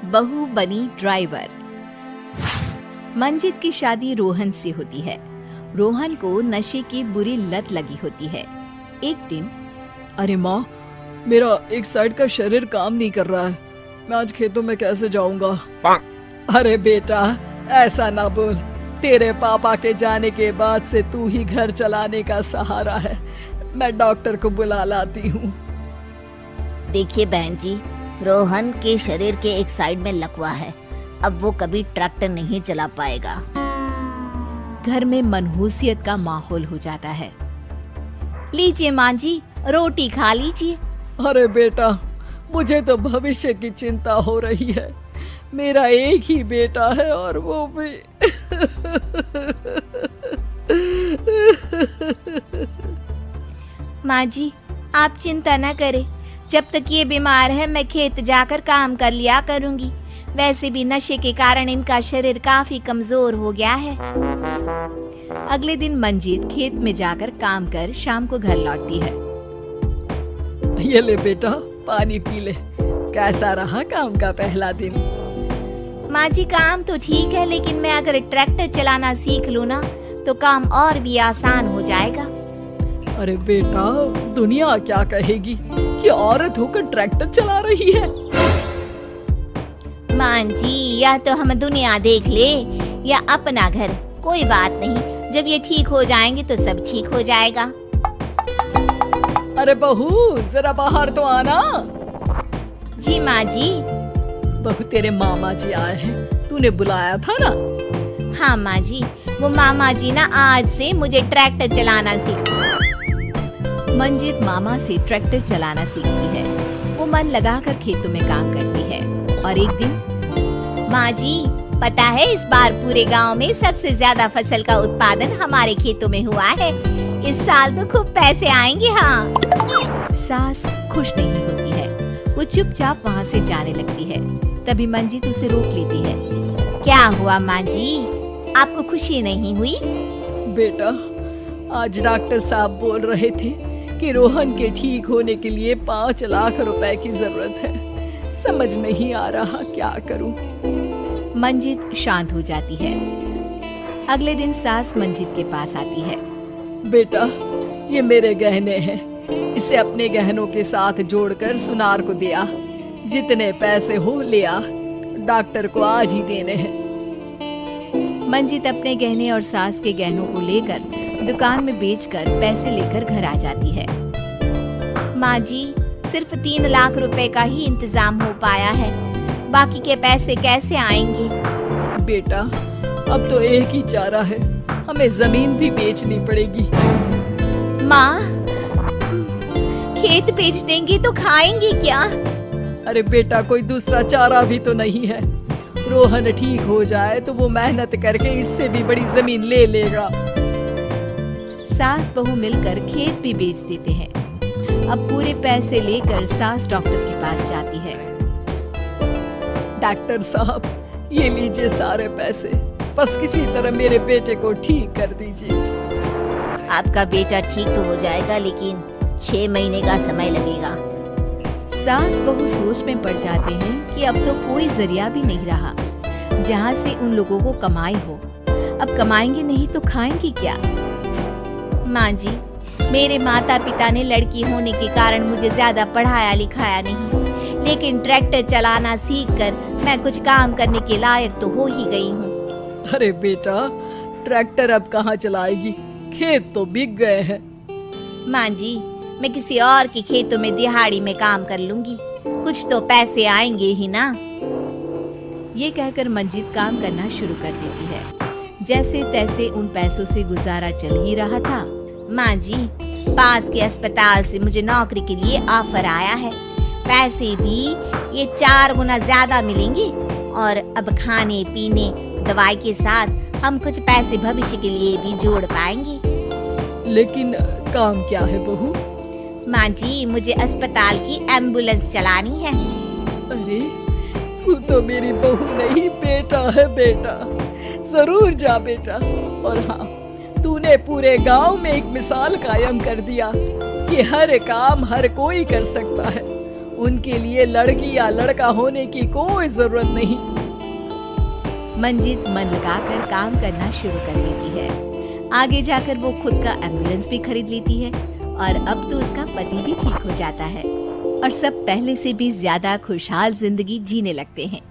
बहू बनी ड्राइवर। मंजित की शादी रोहन से होती है। रोहन को नशे की बुरी लत लगी होती है। एक दिन, अरे माँ, मेरा एक साइड का शरीर काम नहीं कर रहा है। मैं आज खेतों में कैसे जाऊंगा? अरे बेटा, ऐसा ना बोल। तेरे पापा के जाने के बाद से तू ही घर चलाने का सहारा है। मैं डॉक्टर को बुला लाती हूँ। देखिए बहन जी, रोहन के शरीर के एक साइड में लकवा है। अब वो कभी ट्रैक्टर नहीं चला पाएगा। घर में मनहूसियत का माहौल हो जाता है। लीजिए माँ जी, रोटी खा लीजिए। अरे बेटा, मुझे तो भविष्य की चिंता हो रही है। मेरा एक ही बेटा है और वो भी माँ जी, आप चिंता न करें। जब तक ये बीमार है मैं खेत जाकर काम कर लिया करूंगी। वैसे भी नशे के कारण इनका शरीर काफी कमजोर हो गया है। अगले दिन मंजीत खेत में जाकर काम कर शाम को घर लौटती है। ये ले बेटा, पानी पी ले। कैसा रहा काम का पहला दिन? माँ जी, काम तो ठीक है, लेकिन मैं अगर ट्रैक्टर चलाना सीख लूँ ना तो काम और भी आसान हो जाएगा। अरे बेटा, दुनिया क्या कहेगी कि औरत होकर ट्रैक्टर चला रही है? माँ जी, या तो हम दुनिया देख ले या अपना घर, कोई बात नहीं। जब ये ठीक हो जाएंगे तो सब ठीक हो जाएगा। अरे बहू, जरा बाहर तो आना। जी माँ जी। बहू, तेरे मामा जी आए हैं, तूने बुलाया था ना? हाँ माँ जी, वो मामा जी ना आज से मुझे ट्रैक्टर चलाना मंजित मामा से ट्रैक्टर चलाना सीखती है। वो मन लगाकर खेतों में काम करती है। और एक दिन, माँ जी, पता है इस बार पूरे गांव में सबसे ज्यादा फसल का उत्पादन हमारे खेतों में हुआ है। इस साल तो खूब पैसे आएंगे। हाँ। सास खुश नहीं होती है। वो चुपचाप वहाँ से जाने लगती है। तभी मंजित उसे रोक लेती है। क्या हुआ माँ जी, आपको खुशी नहीं हुई? बेटा, आज डॉक्टर साहब बोल रहे थे कि रोहन के ठीक होने के लिए 5 लाख रुपए की जरूरत है। समझ नहीं आ रहा क्या करूं। मंजित शांत हो जाती है। अगले दिन सास मंजित के पास आती है। बेटा, ये मेरे गहने हैं। इसे अपने गहनों के साथ जोड़कर सुनार को दिया। जितने पैसे हो ले आ, डॉक्टर को आज ही देने हैं। मंजित अपने गहने और सास के गहनों को लेकर दुकान में बेचकर पैसे लेकर घर आ जाती है। माँ जी, सिर्फ 3 लाख रुपए का ही इंतजाम हो पाया है। बाकी के पैसे कैसे आएंगे? बेटा, अब तो एक ही चारा है, हमें जमीन भी बेचनी पड़ेगी। माँ, खेत बेच देंगे तो खाएंगे क्या? अरे बेटा, कोई दूसरा चारा भी तो नहीं है। रोहन ठीक हो जाए तो वो मेहनत करके इससे भी बड़ी जमीन ले लेगा। सास बहू मिलकर खेत भी बेच देते हैं। अब पूरे पैसे लेकर सास डॉक्टर के पास जाती है। डॉक्टर साहब, ये लीजिए सारे पैसे। बस किसी तरह मेरे बेटे को ठीक कर दीजिए। आपका बेटा ठीक तो हो जाएगा, लेकिन 6 महीने का समय लगेगा। सास बहू सोच में पड़ जाते हैं कि अब तो कोई जरिया भी नहीं रहा जहाँ से उन लोगों को कमाई हो। अब कमाएंगे नहीं तो खाएंगे क्या? माँ जी, मेरे माता पिता ने लड़की होने के कारण मुझे ज्यादा पढ़ाया लिखाया नहीं, लेकिन ट्रैक्टर चलाना सीखकर मैं कुछ काम करने के लायक तो हो ही गई हूँ। अरे बेटा, ट्रैक्टर अब कहाँ चलाएगी? खेत तो बिक गए हैं। माँ जी, मैं किसी और के खेतों में दिहाड़ी में काम कर लूंगी, कुछ तो पैसे आएंगे ही ना। ये कहकर मंजित काम करना शुरू कर देती है। जैसे तैसे उन पैसों से गुजारा चल ही रहा था। माँ जी, पास के अस्पताल से मुझे नौकरी के लिए ऑफर आया है। पैसे भी ये 4 गुना ज्यादा मिलेंगे और अब खाने पीने दवाई के साथ हम कुछ पैसे भविष्य के लिए भी जोड़ पाएंगे। लेकिन काम क्या है बहू? माँ जी, मुझे अस्पताल की एम्बुलेंस चलानी है। अरे, तू तो मेरी बहू नहीं, बेटा है। बेटा, जरूर जा बेटा। और हाँ, तूने पूरे गांव में एक मिसाल कायम कर दिया कि हर काम हर कोई कर सकता है। उनके लिए लड़की या लड़का होने की कोई जरूरत नहीं। मंजित मन लगाकर काम करना शुरू कर देती है। आगे जाकर वो खुद का एम्बुलेंस भी खरीद लेती है और अब तो उसका पति भी ठीक हो जाता है और सब पहले से भी ज्यादा खुशहाल जिंदगी जीने लगते हैं।